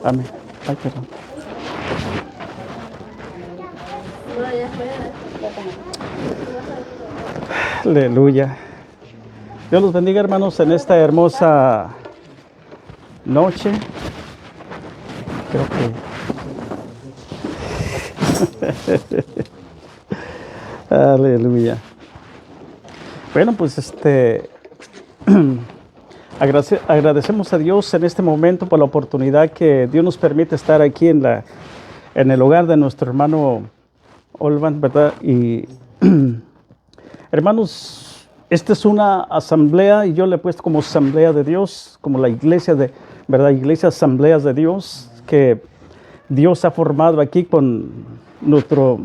Amén. Ay, perdón. Aleluya. Dios los bendiga, hermanos, en esta hermosa noche. Creo que... Aleluya. Bueno, pues agradecemos a Dios en este momento por la oportunidad que Dios nos permite estar aquí en el hogar de nuestro hermano Olvan, ¿verdad? Y hermanos, esta es una asamblea y yo le he puesto como asamblea de Dios, como la iglesia de, ¿verdad? Iglesia Asambleas de Dios que Dios ha formado aquí con nuestro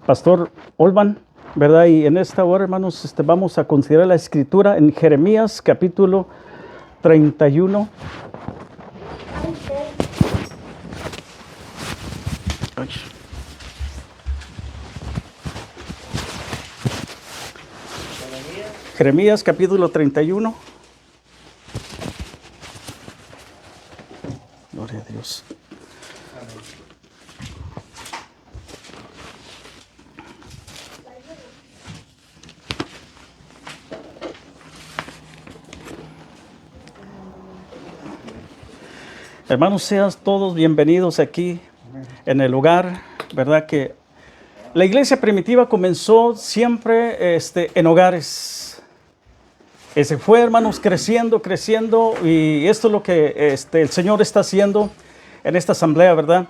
pastor Olvan, ¿verdad? Y en esta hora, hermanos, vamos a considerar la escritura en Jeremías capítulo 31. Ay. Jeremías capítulo 31. Gloria a Dios. Hermanos, sean todos bienvenidos aquí en el lugar, ¿verdad? Que la iglesia primitiva comenzó siempre en hogares. Se fue, hermanos, creciendo, y esto es lo que el Señor está haciendo en esta asamblea, ¿verdad?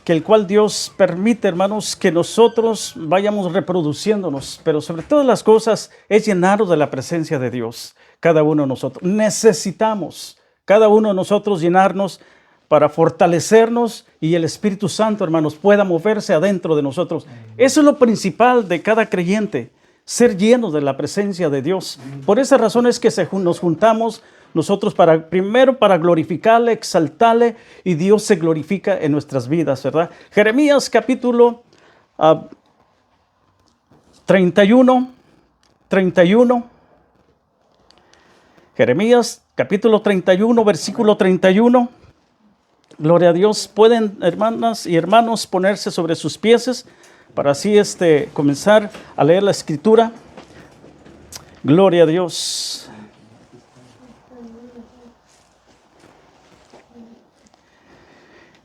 Que el cual Dios permite, hermanos, que nosotros vayamos reproduciéndonos, pero sobre todas las cosas es llenarnos de la presencia de Dios, cada uno de nosotros. Necesitamos, cada uno de nosotros, llenarnos para fortalecernos y el Espíritu Santo, hermanos, pueda moverse adentro de nosotros. Eso es lo principal de cada creyente. Ser llenos de la presencia de Dios. Por esa razón es que nos juntamos nosotros primero para glorificarle, exaltarle, y Dios se glorifica en nuestras vidas, ¿verdad? Jeremías capítulo 31. Jeremías capítulo 31, versículo 31. Gloria a Dios. Pueden, hermanas y hermanos, ponerse sobre sus pies para así comenzar a leer la escritura. Gloria a Dios.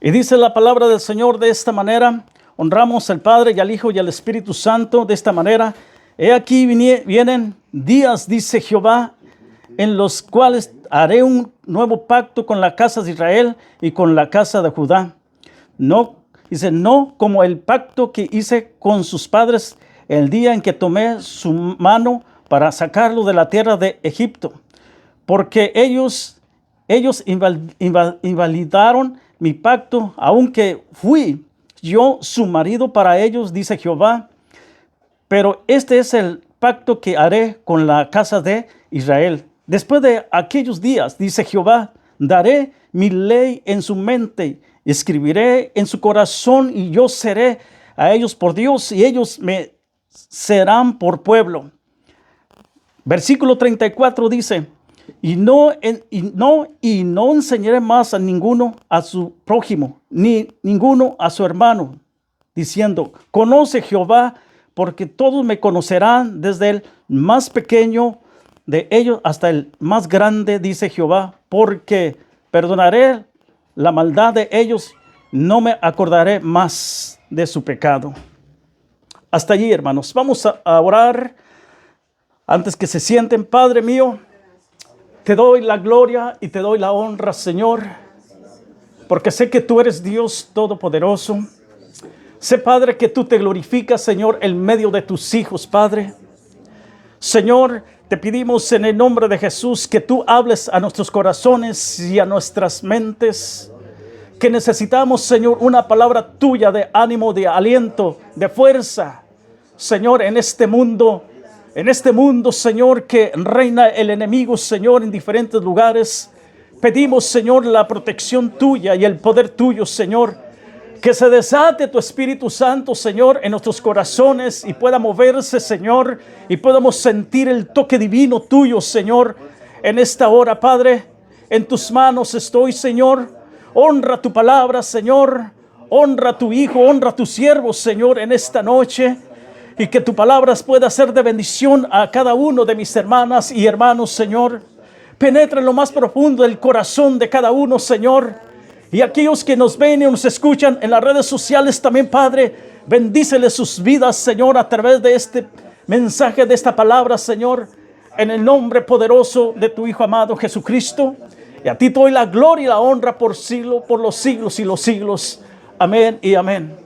Y dice la palabra del Señor de esta manera: honramos al Padre y al Hijo y al Espíritu Santo de esta manera. He aquí vienen días, dice Jehová, en los cuales haré un nuevo pacto con la casa de Israel y con la casa de Judá. Dice, no como el pacto que hice con sus padres el día en que tomé su mano para sacarlo de la tierra de Egipto, porque ellos invalidaron mi pacto, aunque fui yo su marido para ellos, dice Jehová. Pero este es el pacto que haré con la casa de Israel. Después de aquellos días, dice Jehová, daré mi ley en su mente, escribiré en su corazón, y yo seré a ellos por Dios y ellos me serán por pueblo. Versículo 34 dice, y no enseñaré más a ninguno a su prójimo, ni ninguno a su hermano, diciendo, conoce Jehová, porque todos me conocerán, desde el más pequeño de ellos hasta el más grande, dice Jehová, porque perdonaré la maldad de ellos, no me acordaré más de su pecado. Hasta allí, hermanos. Vamos a orar antes que se sienten. Padre mío, te doy la gloria y te doy la honra, Señor, porque sé que tú eres Dios todopoderoso. Sé, Padre, que tú te glorificas, Señor, en medio de tus hijos, Padre. Señor, te pedimos en el nombre de Jesús que tú hables a nuestros corazones y a nuestras mentes, que necesitamos, Señor, una palabra tuya de ánimo, de aliento, de fuerza, Señor, en este mundo, Señor, que reina el enemigo, Señor, en diferentes lugares. Pedimos, Señor, la protección tuya y el poder tuyo, Señor, que se desate tu Espíritu Santo, Señor, en nuestros corazones y pueda moverse, Señor, y podamos sentir el toque divino tuyo, Señor, en esta hora, Padre. En tus manos estoy, Señor. Honra tu palabra, Señor. Honra a tu Hijo, honra a tu siervo, Señor, en esta noche. Y que tu palabra pueda ser de bendición a cada uno de mis hermanas y hermanos, Señor. Penetra en lo más profundo del corazón de cada uno, Señor. Y aquellos que nos ven y nos escuchan en las redes sociales también, Padre, bendíceles sus vidas, Señor, a través de este mensaje, de esta palabra, Señor, en el nombre poderoso de tu Hijo amado Jesucristo. Y a ti te doy la gloria y la honra por los siglos y los siglos. Amén y amén.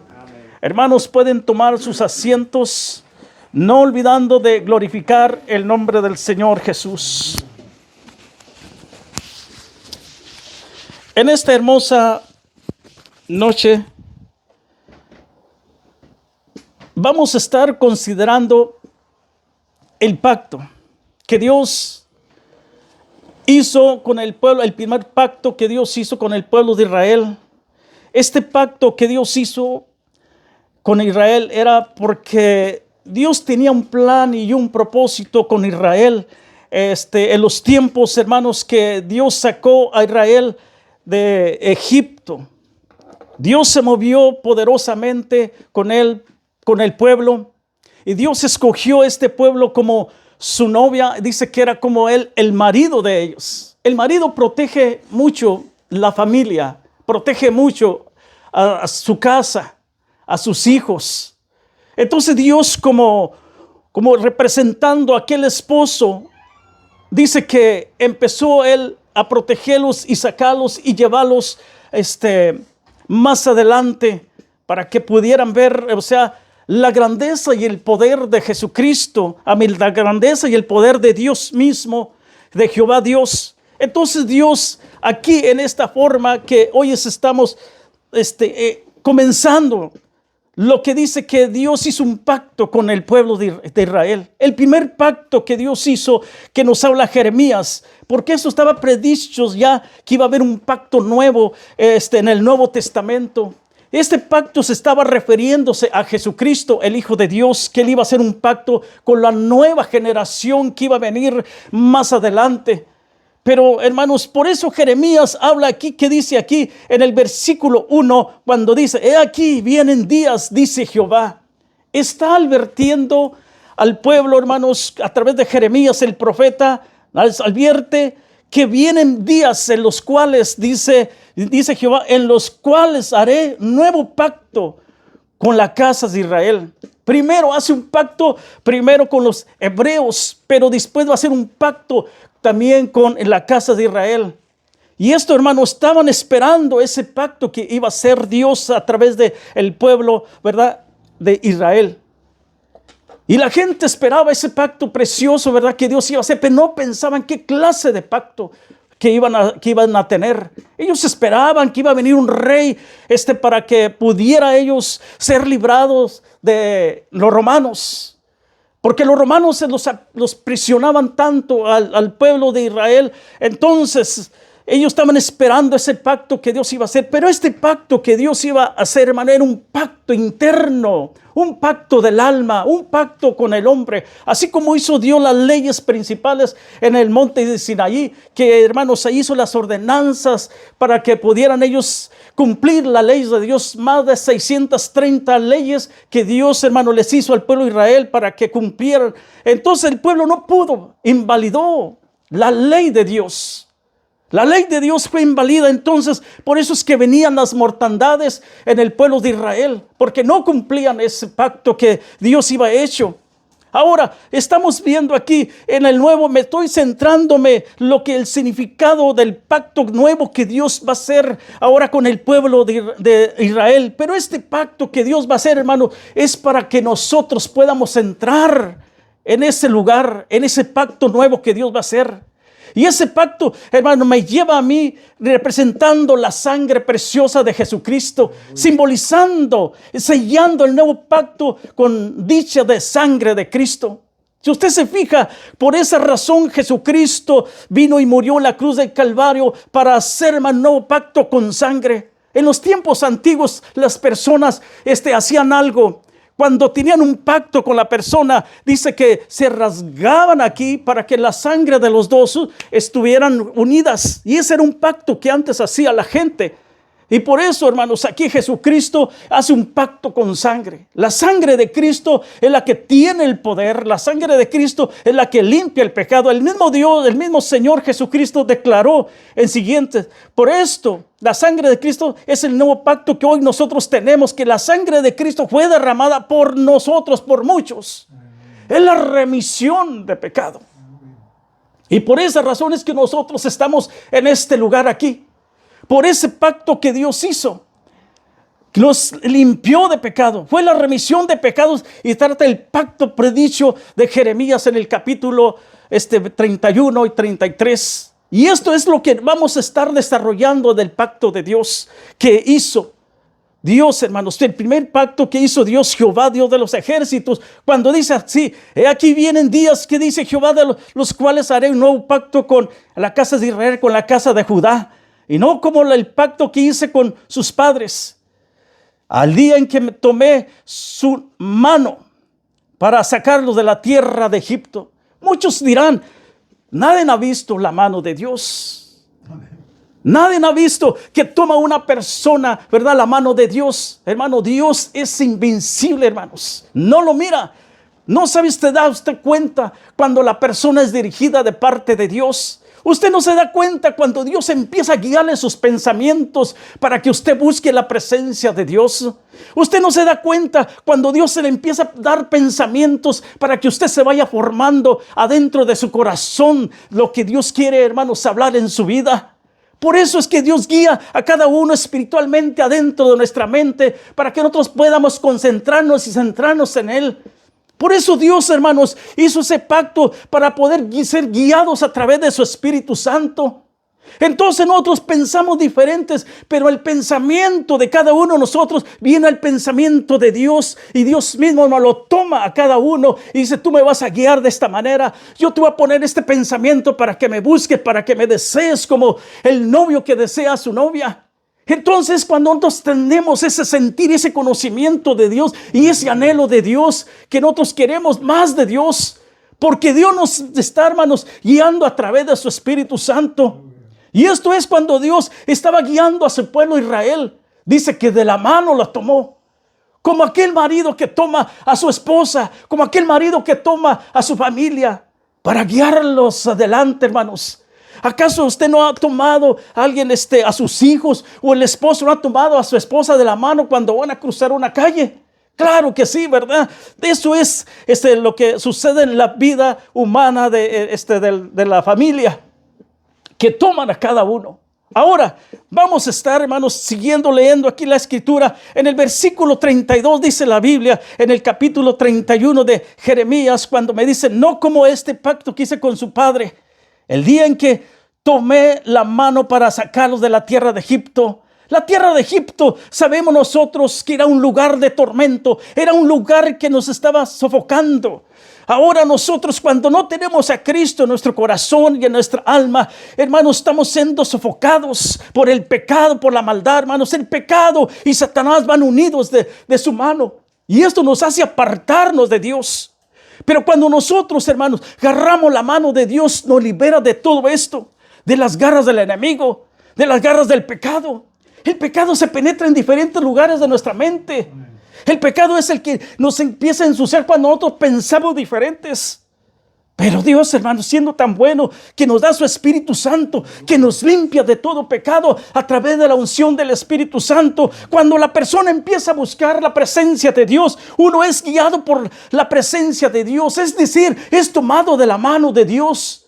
Hermanos, pueden tomar sus asientos, no olvidando de glorificar el nombre del Señor Jesús. En esta hermosa noche vamos a estar considerando el pacto que Dios hizo con el pueblo, el primer pacto que Dios hizo con el pueblo de Israel. Este pacto que Dios hizo con Israel era porque Dios tenía un plan y un propósito con Israel. En los tiempos, hermanos, que Dios sacó a Israel de Egipto, Dios se movió poderosamente con el pueblo, y Dios escogió este pueblo como su novia. Dice que era como él, el marido de ellos. El marido protege mucho la familia, protege mucho a su casa, a sus hijos. Entonces Dios, como representando a aquel esposo, dice que empezó él a protegerlos y sacarlos y llevarlos más adelante para que pudieran ver, o sea, la grandeza y el poder de Jesucristo, la grandeza y el poder de Dios mismo, de Jehová Dios. Entonces Dios, aquí en esta forma que hoy estamos comenzando, lo que dice que Dios hizo un pacto con el pueblo de Israel. El primer pacto que Dios hizo, que nos habla Jeremías, porque eso estaba predicho ya, que iba a haber un pacto nuevo en el Nuevo Testamento. Este pacto se estaba refiriéndose a Jesucristo, el Hijo de Dios, que él iba a hacer un pacto con la nueva generación que iba a venir más adelante. Pero hermanos, por eso Jeremías habla aquí, que dice aquí en el versículo 1, cuando dice: he aquí vienen días, dice Jehová. Está advirtiendo al pueblo, hermanos, a través de Jeremías el profeta, advierte que vienen días en los cuales, dice Jehová, en los cuales haré nuevo pacto con la casa de Israel. Primero hace un pacto, primero con los hebreos, pero después va a hacer un pacto también con la casa de Israel. Y esto, hermanos, estaban esperando ese pacto que iba a ser Dios a través de el pueblo, ¿verdad?, de Israel. Y la gente esperaba ese pacto precioso, ¿verdad?, que Dios iba a hacer, pero no pensaban qué clase de pacto que iban a tener. Ellos esperaban que iba a venir un rey para que pudiera ellos ser librados de los romanos. Porque los romanos los prisionaban tanto al pueblo de Israel. Entonces ellos estaban esperando ese pacto que Dios iba a hacer. Pero este pacto que Dios iba a hacer, hermano, era un pacto interno, un pacto del alma, un pacto con el hombre. Así como hizo Dios las leyes principales en el monte de Sinaí, que, hermanos, se hizo las ordenanzas para que pudieran ellos cumplir la ley de Dios. Más de 630 leyes que Dios, hermano, les hizo al pueblo de Israel para que cumplieran. Entonces el pueblo no pudo, invalidó la ley de Dios. La ley de Dios fue inválida. Entonces por eso es que venían las mortandades en el pueblo de Israel, porque no cumplían ese pacto que Dios iba hecho. Ahora estamos viendo aquí en el nuevo, me estoy centrándome lo que el significado del pacto nuevo que Dios va a hacer ahora con el pueblo de Israel. Pero este pacto que Dios va a hacer, hermano, es para que nosotros podamos entrar en ese lugar, en ese pacto nuevo que Dios va a hacer. Y ese pacto, hermano, me lleva a mí representando la sangre preciosa de Jesucristo, simbolizando, sellando el nuevo pacto con dicha de sangre de Cristo. Si usted se fija, por esa razón Jesucristo vino y murió en la cruz del Calvario para hacer un nuevo pacto con sangre. En los tiempos antiguos las personas hacían algo. Cuando tenían un pacto con la persona, dice que se rasgaban aquí para que la sangre de los dos estuvieran unidas. Y ese era un pacto que antes hacía la gente. Y por eso, hermanos, aquí Jesucristo hace un pacto con sangre. La sangre de Cristo es la que tiene el poder. La sangre de Cristo es la que limpia el pecado. El mismo Dios, el mismo Señor Jesucristo declaró en siguiente: por esto, la sangre de Cristo es el nuevo pacto que hoy nosotros tenemos, que la sangre de Cristo fue derramada por nosotros, por muchos. Es la remisión de pecado. Y por esa razón es que nosotros estamos en este lugar aquí. Por ese pacto que Dios hizo, nos limpió de pecado. Fue la remisión de pecados, y trata el pacto predicho de Jeremías en el capítulo 31 y 33. Y esto es lo que vamos a estar desarrollando del pacto de Dios que hizo Dios, hermanos. El primer pacto que hizo Dios, Jehová, Dios de los ejércitos, cuando dice así: he aquí vienen días, que dice Jehová, de los cuales haré un nuevo pacto con la casa de Israel, con la casa de Judá, y no como el pacto que hice con sus padres, al día en que me tomé su mano para sacarlos de la tierra de Egipto. Muchos dirán: nadie ha visto la mano de Dios. Nadie ha visto que toma una persona, ¿verdad?, la mano de Dios. Hermano, Dios es invencible, hermanos. No lo mira. No sabe usted, da usted cuenta cuando la persona es dirigida de parte de Dios. Usted no se da cuenta cuando Dios empieza a guiarle sus pensamientos para que usted busque la presencia de Dios. Usted no se da cuenta cuando Dios se le empieza a dar pensamientos para que usted se vaya formando adentro de su corazón lo que Dios quiere, hermanos, hablar en su vida. Por eso es que Dios guía a cada uno espiritualmente adentro de nuestra mente, para que nosotros podamos concentrarnos y centrarnos en Él. Por eso Dios, hermanos, hizo ese pacto para poder ser guiados a través de su Espíritu Santo. Entonces nosotros pensamos diferentes, pero el pensamiento de cada uno de nosotros viene al pensamiento de Dios, y Dios mismo nos lo toma a cada uno y dice: tú me vas a guiar de esta manera, yo te voy a poner este pensamiento para que me busques, para que me desees como el novio que desea a su novia. Entonces, cuando nosotros tenemos ese sentir, ese conocimiento de Dios y ese anhelo de Dios, que nosotros queremos más de Dios, porque Dios nos está, hermanos, guiando a través de su Espíritu Santo. Y esto es cuando Dios estaba guiando a su pueblo Israel. Dice que de la mano la tomó. Como aquel marido que toma a su esposa, como aquel marido que toma a su familia para guiarlos adelante, hermanos. ¿Acaso usted no ha tomado a alguien, a sus hijos, o el esposo no ha tomado a su esposa de la mano cuando van a cruzar una calle? Claro que sí, ¿verdad? Eso es lo que sucede en la vida humana de la familia, que toman a cada uno. Ahora vamos a estar, hermanos, siguiendo leyendo aquí la escritura. En el versículo 32 dice la Biblia, en el capítulo 31 de Jeremías, cuando me dice: no como este pacto que hice con su padre, el día en que tomé la mano para sacarlos de la tierra de Egipto. La tierra de Egipto, sabemos nosotros que era un lugar de tormento, era un lugar que nos estaba sofocando. Ahora nosotros, cuando no tenemos a Cristo en nuestro corazón y en nuestra alma, hermanos, estamos siendo sofocados por el pecado, por la maldad, hermanos. El pecado y Satanás van unidos de su mano, y esto nos hace apartarnos de Dios. Pero cuando nosotros, hermanos, agarramos la mano de Dios, nos libera de todo esto, de las garras del enemigo, de las garras del pecado. El pecado se penetra en diferentes lugares de nuestra mente. El pecado es el que nos empieza a ensuciar cuando nosotros pensamos diferentes. Pero Dios, hermanos, siendo tan bueno, que nos da su Espíritu Santo, que nos limpia de todo pecado a través de la unción del Espíritu Santo. Cuando la persona empieza a buscar la presencia de Dios, uno es guiado por la presencia de Dios, es decir, es tomado de la mano de Dios.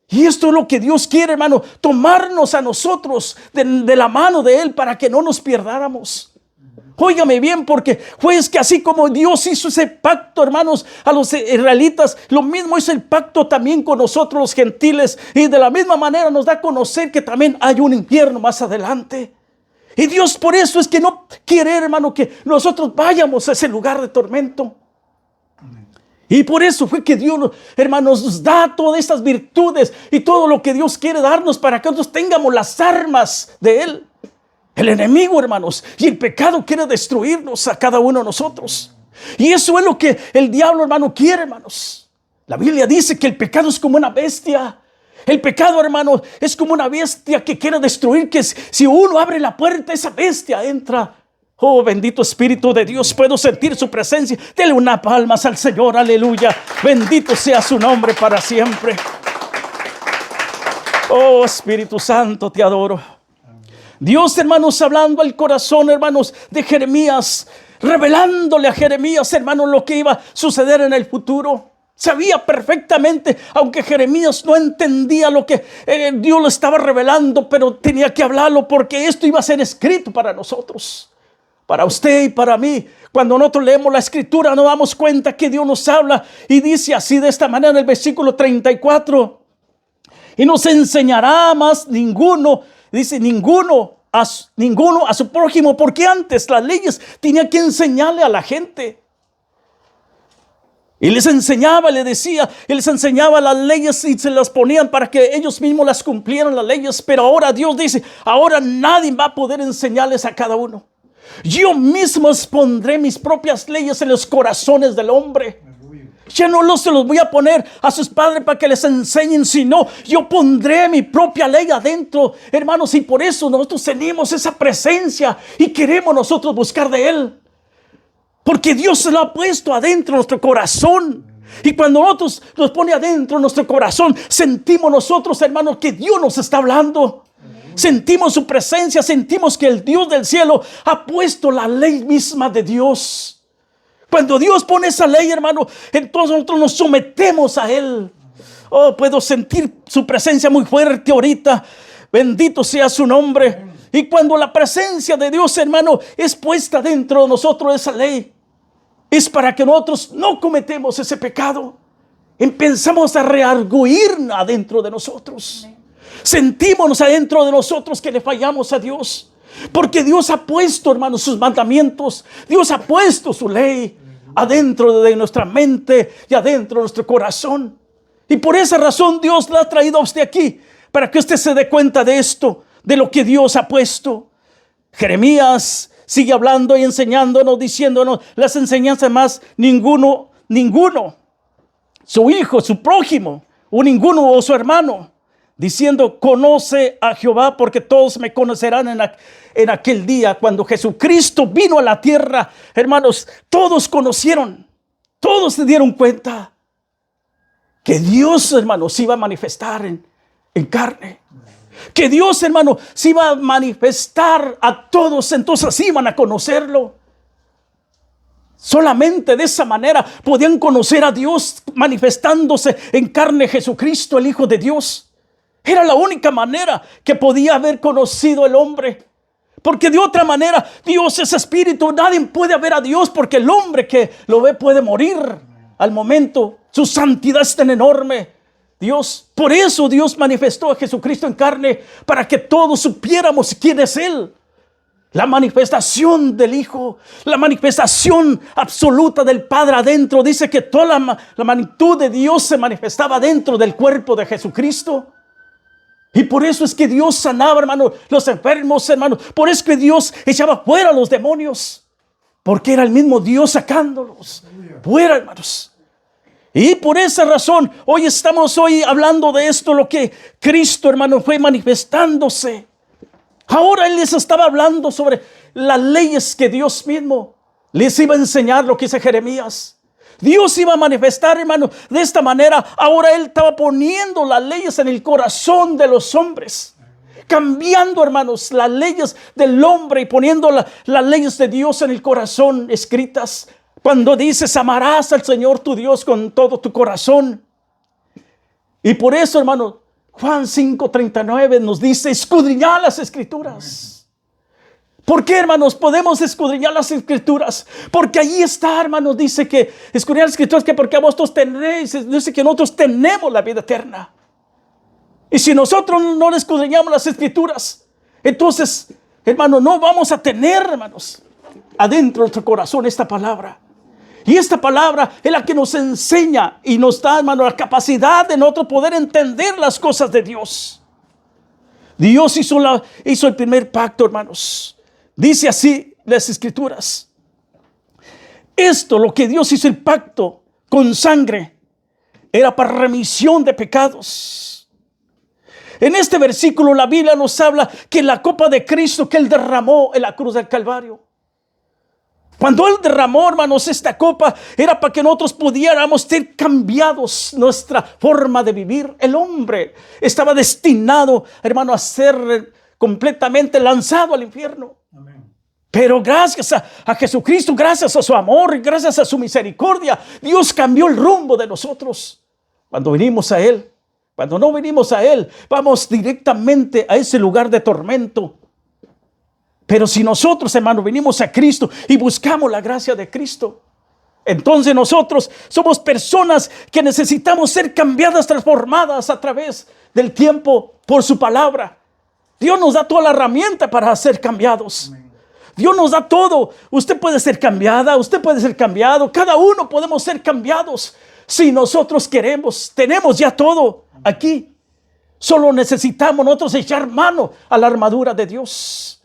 Y esto es lo que Dios quiere, hermano, tomarnos a nosotros de la mano de Él, para que no nos pierdáramos. Óigame bien, porque fue que así como Dios hizo ese pacto, hermanos, a los israelitas, lo mismo hizo el pacto también con nosotros los gentiles, y de la misma manera nos da a conocer que también hay un infierno más adelante. Y Dios por eso es que no quiere, hermano, que nosotros vayamos a ese lugar de tormento. Y por eso fue que Dios, hermanos, nos da todas estas virtudes y todo lo que Dios quiere darnos, para que nosotros tengamos las armas de Él. El enemigo, hermanos, y el pecado quiere destruirnos a cada uno de nosotros. Y eso es lo que el diablo, hermano, quiere, hermanos. La Biblia dice que el pecado es como una bestia. El pecado, hermano, es como una bestia que quiere destruir, que si uno abre la puerta, esa bestia entra. Oh, bendito Espíritu de Dios, puedo sentir su presencia. Dele una palma al Señor, aleluya. Bendito sea su nombre para siempre. Oh, Espíritu Santo, te adoro. Dios, hermanos, hablando al corazón, hermanos, de Jeremías, revelándole a Jeremías, hermanos, lo que iba a suceder en el futuro. Sabía perfectamente, aunque Jeremías no entendía lo que Dios le estaba revelando, pero tenía que hablarlo porque esto iba a ser escrito para nosotros, para usted y para mí. Cuando nosotros leemos la escritura nos damos cuenta que Dios nos habla y dice así de esta manera en el versículo 34. Y nos enseñará más ninguno, dice ninguno a su prójimo, porque antes las leyes tenía que enseñarle a la gente. Y les enseñaba, le decía, y les enseñaba las leyes y se las ponían para que ellos mismos las cumplieran las leyes. Pero ahora Dios dice, ahora nadie va a poder enseñarles a cada uno. Yo mismo pondré mis propias leyes en los corazones del hombre. Ya no se los voy a poner a sus padres para que les enseñen, sino yo pondré mi propia ley adentro, hermanos, y por eso nosotros tenemos esa presencia y queremos nosotros buscar de Él. Porque Dios se lo ha puesto adentro de nuestro corazón. Y cuando nosotros nos pone adentro de nuestro corazón, sentimos nosotros, hermanos, que Dios nos está hablando. Sentimos su presencia, sentimos que el Dios del cielo ha puesto la ley misma de Dios. Cuando Dios pone esa ley, hermano, entonces nosotros nos sometemos a Él. Oh, puedo sentir su presencia muy fuerte ahorita. Bendito sea su nombre. Y cuando la presencia de Dios, hermano, es puesta dentro de nosotros esa ley, es para que nosotros no cometemos ese pecado. Empezamos a reargüir adentro de nosotros. Sentimos adentro de nosotros que le fallamos a Dios. Porque Dios ha puesto, hermanos, sus mandamientos. Dios ha puesto su ley adentro de nuestra mente y adentro de nuestro corazón. Y por esa razón Dios le ha traído a usted aquí, para que usted se dé cuenta de esto, de lo que Dios ha puesto. Jeremías sigue hablando y enseñándonos, diciéndonos las enseñanzas más. Ninguno, su hijo, su prójimo, o ninguno, o su hermano, diciendo, conoce a Jehová, porque todos me conocerán en aquel día. Cuando Jesucristo vino a la tierra, hermanos, todos conocieron, todos se dieron cuenta que Dios, hermanos, se iba a manifestar en carne. Que Dios, hermano, se iba a manifestar a todos, entonces iban a conocerlo. Solamente de esa manera podían conocer a Dios manifestándose en carne, Jesucristo, el Hijo de Dios. Era la única manera que podía haber conocido el hombre. Porque de otra manera, Dios es espíritu, nadie puede ver a Dios, porque el hombre que lo ve puede morir al momento. Su santidad es tan enorme. Dios, por eso Dios manifestó a Jesucristo en carne, para que todos supiéramos quién es Él. La manifestación del Hijo, la manifestación absoluta del Padre adentro. Dice que toda la magnitud de Dios se manifestaba dentro del cuerpo de Jesucristo. Y por eso es que Dios sanaba, hermano, los enfermos, hermano. Por eso es que Dios echaba fuera a los demonios, porque era el mismo Dios sacándolos fuera, hermanos. Y por esa razón, hoy estamos hablando de esto, lo que Cristo, hermano, fue manifestándose. Ahora Él les estaba hablando sobre las leyes que Dios mismo les iba a enseñar, lo que dice Jeremías. Dios iba a manifestar, hermano, de esta manera. Ahora Él estaba poniendo las leyes en el corazón de los hombres. Cambiando, hermanos, las leyes del hombre y poniendo las leyes de Dios en el corazón escritas. Cuando dices, amarás al Señor tu Dios con todo tu corazón. Y por eso, hermano, Juan 5:39 nos dice, escudriñad las Escrituras. ¿Por qué, hermanos, podemos escudriñar las Escrituras? Porque allí está, hermanos, dice que escudriñar las Escrituras, que porque vosotros tenéis, dice que nosotros tenemos la vida eterna. Y si nosotros no escudriñamos las Escrituras, entonces, hermanos, no vamos a tener, hermanos, adentro de nuestro corazón esta palabra. Y esta palabra es la que nos enseña y nos da, hermano, la capacidad de nosotros poder entender las cosas de Dios. Dios hizo el primer pacto, hermanos. Dice así las Escrituras. Esto, lo que Dios hizo el pacto con sangre, era para remisión de pecados. En este versículo la Biblia nos habla que la copa de Cristo que Él derramó en la cruz del Calvario. Cuando Él derramó, hermanos, esta copa era para que nosotros pudiéramos ser cambiados nuestra forma de vivir. El hombre estaba destinado, hermano, a ser completamente lanzado al infierno. Amén. Pero gracias a Jesucristo, gracias a su amor, gracias a su misericordia, Dios cambió el rumbo de nosotros. Cuando venimos a Él, cuando no venimos a Él, vamos directamente a ese lugar de tormento. Pero si nosotros, hermanos, venimos a Cristo y buscamos la gracia de Cristo, entonces nosotros somos personas que necesitamos ser cambiadas, transformadas a través del tiempo por su palabra. Dios nos da toda la herramienta para ser cambiados. Amén. Dios nos da todo. Usted puede ser cambiada, usted puede ser cambiado. Cada uno podemos ser cambiados si nosotros queremos. Tenemos ya todo aquí. Solo necesitamos nosotros echar mano a la armadura de Dios.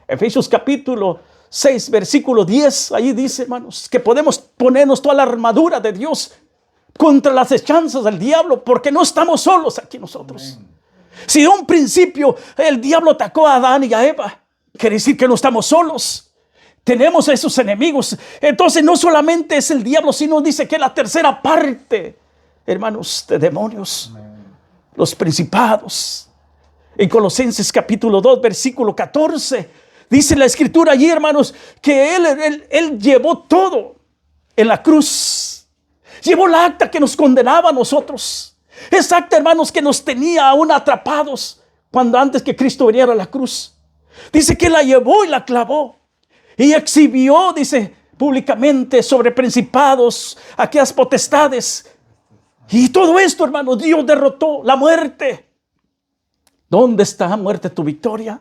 Efesios capítulo 6, versículo 10, ahí dice, hermanos, que podemos ponernos toda la armadura de Dios contra las hechanzas del diablo, porque no estamos solos aquí nosotros. Amén. Si de un principio el diablo atacó a Adán y a Eva, quiere decir que no estamos solos. Tenemos a esos enemigos. Entonces no solamente es el diablo, sino dice que la tercera parte, hermanos, de demonios, amén, los principados. En Colosenses capítulo 2, versículo 14, dice la escritura allí, hermanos, que él llevó todo en la cruz. Llevó la acta que nos condenaba a nosotros. Esa acta, hermanos, que nos tenía aún atrapados cuando antes que Cristo viniera a la cruz. Dice que la llevó y la clavó. Y exhibió, dice, públicamente sobre principados, aquellas potestades. Y todo esto, hermanos, Dios derrotó la muerte. ¿Dónde está, muerte, tu victoria?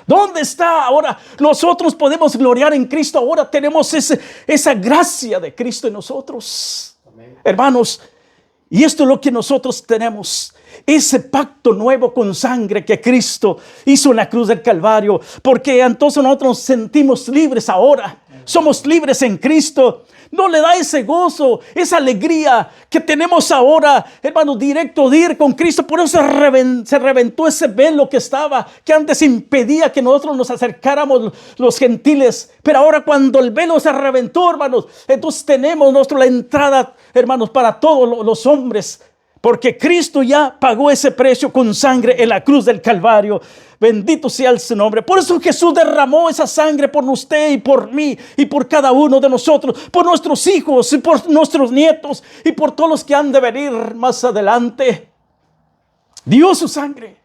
¿Dónde está ahora? Nosotros podemos gloriar en Cristo. Ahora tenemos esa gracia de Cristo en nosotros. Amén. Hermanos, y esto es lo que nosotros tenemos. Ese pacto nuevo con sangre que Cristo hizo en la cruz del Calvario. Porque entonces nosotros nos sentimos libres ahora. Somos libres en Cristo. No le da ese gozo, esa alegría que tenemos ahora, hermanos, directo de ir con Cristo. Por eso se reventó ese velo que estaba, que antes impedía que nosotros nos acercáramos los gentiles. Pero ahora cuando el velo se reventó, hermanos, entonces tenemos la entrada, hermanos, para todos los hombres. Porque Cristo ya pagó ese precio con sangre en la cruz del Calvario. Bendito sea su nombre. Por eso Jesús derramó esa sangre por usted y por mí y por cada uno de nosotros, por nuestros hijos y por nuestros nietos y por todos los que han de venir más adelante. Dio su sangre.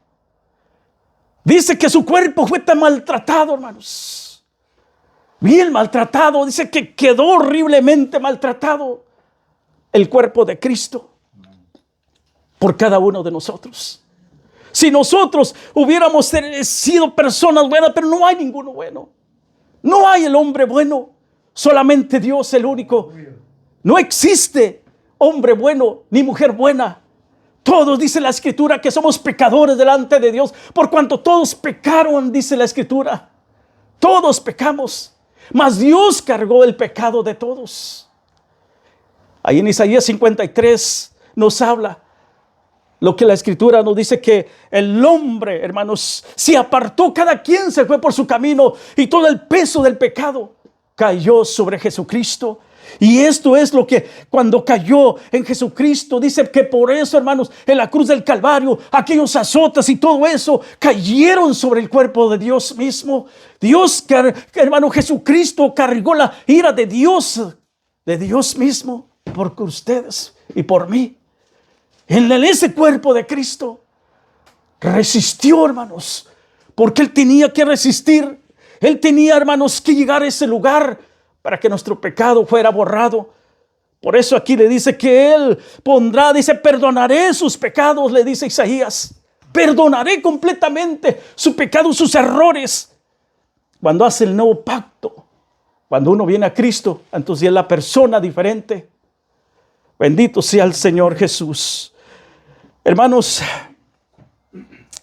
Dice que su cuerpo fue tan maltratado, hermanos. Bien maltratado. Dice que quedó horriblemente maltratado el cuerpo de Cristo por cada uno de nosotros. Si nosotros hubiéramos sido personas buenas, pero no hay ninguno bueno. No hay el hombre bueno, solamente Dios el único. No existe hombre bueno ni mujer buena. Todos, dice la Escritura, que somos pecadores delante de Dios, por cuanto todos pecaron, dice la Escritura. Todos pecamos, mas Dios cargó el pecado de todos. Ahí en Isaías 53 nos habla lo que la Escritura nos dice, que el hombre, hermanos, se apartó, cada quien se fue por su camino y todo el peso del pecado cayó sobre Jesucristo. Y esto es lo que cuando cayó en Jesucristo, dice que por eso, hermanos, en la cruz del Calvario, aquellos azotes y todo eso cayeron sobre el cuerpo de Dios mismo. Dios, hermano, Jesucristo cargó la ira de Dios mismo por ustedes y por mí. En ese cuerpo de Cristo resistió, hermanos, porque Él tenía que resistir. Él tenía, hermanos, que llegar a ese lugar para que nuestro pecado fuera borrado. Por eso aquí le dice que Él pondrá, dice, perdonaré sus pecados, le dice Isaías. Perdonaré completamente su pecado, sus errores. Cuando hace el nuevo pacto, cuando uno viene a Cristo, entonces es la persona diferente. Bendito sea el Señor Jesús. Hermanos,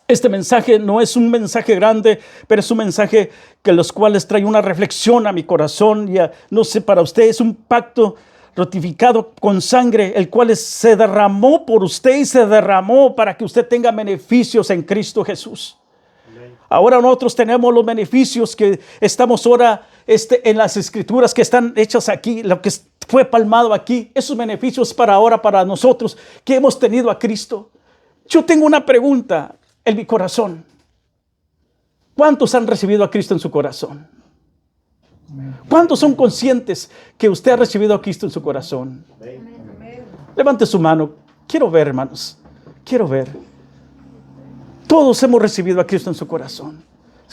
este mensaje no es un mensaje grande, pero es un mensaje que los cuales trae una reflexión a mi corazón. Ya no sé, para usted es un pacto ratificado con sangre, el cual se derramó por usted y se derramó para que usted tenga beneficios en Cristo Jesús. Ahora nosotros tenemos los beneficios que estamos ahora en las escrituras que están hechas aquí, lo que fue palmado aquí, esos beneficios para ahora, para nosotros que hemos tenido a Cristo. Yo tengo una pregunta en mi corazón. ¿Cuántos han recibido a Cristo en su corazón? ¿Cuántos son conscientes que usted ha recibido a Cristo en su corazón? Levante su mano. Quiero ver, hermanos. Quiero ver. Todos hemos recibido a Cristo en su corazón.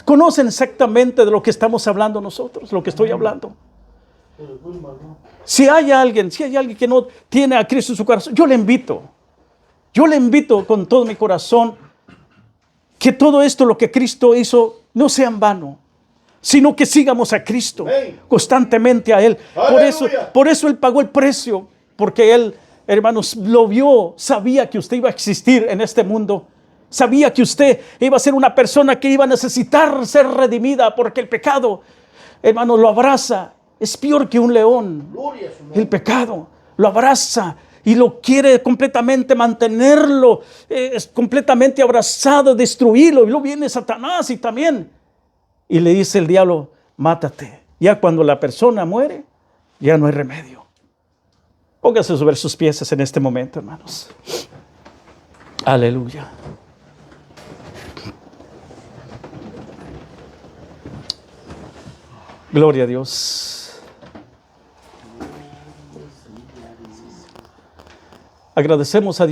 Conocen exactamente de lo que estamos hablando nosotros, lo que estoy hablando. Si hay alguien que no tiene a Cristo en su corazón, yo le invito con todo mi corazón que todo esto, lo que Cristo hizo, no sea en vano, sino que sigamos a Cristo constantemente a Él. Por eso Él pagó el precio, porque Él, hermanos, lo vio, sabía que usted iba a existir en este mundo. Sabía que usted iba a ser una persona que iba a necesitar ser redimida, porque el pecado, hermano, lo abraza. Es peor que un león. El pecado lo abraza y lo quiere completamente mantenerlo, es completamente abrazado, destruirlo. Y luego viene Satanás y también. Y le dice el diablo, mátate. Ya cuando la persona muere, ya no hay remedio. Póngase sobre sus pies en este momento, hermanos. Aleluya. Gloria a Dios. Agradecemos a Dios.